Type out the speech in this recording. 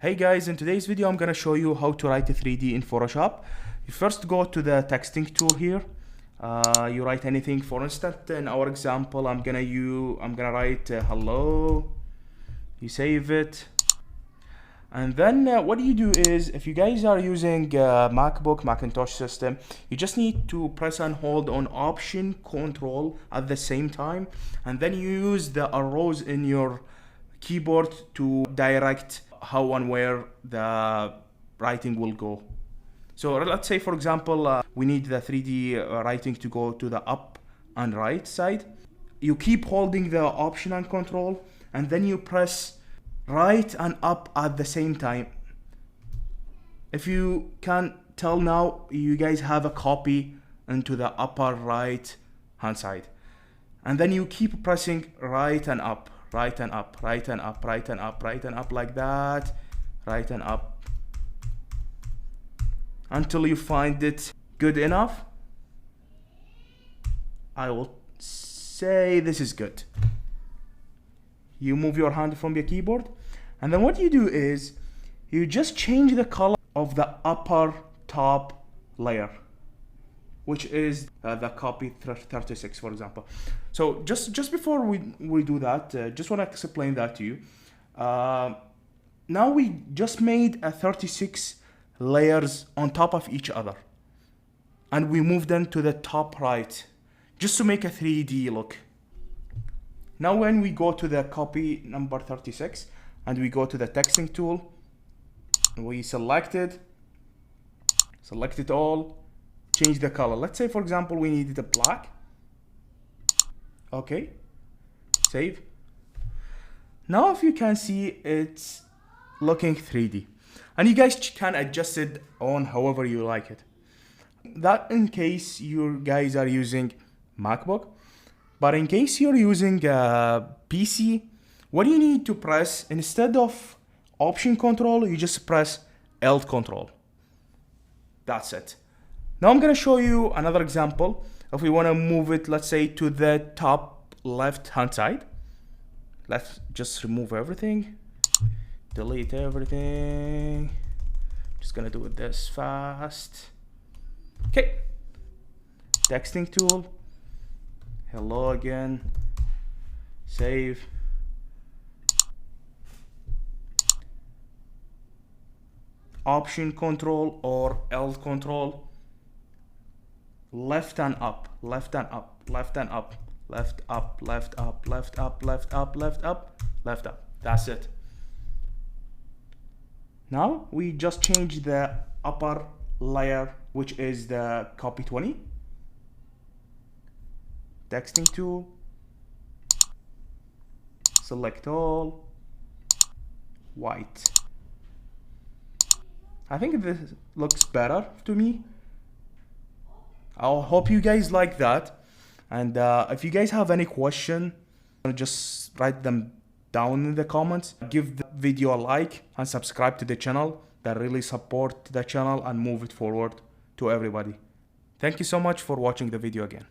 Hey guys, in today's video I'm gonna show you how to write a 3D in Photoshop. You first go to the texting tool here. You write anything. For instance, in our example, I'm gonna write hello. You save it, and then what you do is, if you guys are using MacBook, Macintosh system, you just need to press and hold on Option Control at the same time, and then you use the arrows in your keyboard to direct how and where the writing will go. So let's say, for example, we need the 3D writing to go to the up and right side. You keep holding the Option and Control, and then you press right and up at the same time. If you can tell now, you guys have a copy into the upper right hand side, and then you keep pressing right and up, right and up, right and up, right and up, right and up, like that, right and up, until you find it good enough. I will say this is good. You move your hand from your keyboard, and then what you do is you just change the color of the upper top layer, which is the copy 36, for example. So just before we do that, just want to explain that to you. Now we just made a 36 layers on top of each other, and we moved them to the top right, just to make a 3D look. Now when we go to the copy number 36, and we go to the texting tool, we select it all, change the color. Let's say, for example, we needed a black. Okay, save. Now if you can see, it's looking 3D, and you guys can adjust it on however you like it. That in case you guys are using MacBook, but in case you're using a PC, what you need to press, instead of Option Control, you just press Alt Control. That's it. Now I'm gonna show you another example. If we wanna move it, let's say, to the top left hand side, let's just remove everything, delete everything. Just gonna do it this fast. Okay, texting tool, hello again, save. Option Control or Alt Control, left and up, left and up, left and up, left up, left up, left up, left up, left up, left up. That's it. Now we just change the upper layer, which is the copy 20. Texting tool, select all, white. I think this looks better to me. I hope you guys like that. And if you guys have any question, just write them down in the comments. Give the video a like and subscribe to the channel. That really support the channel and move it forward to everybody. Thank you so much for watching the video again.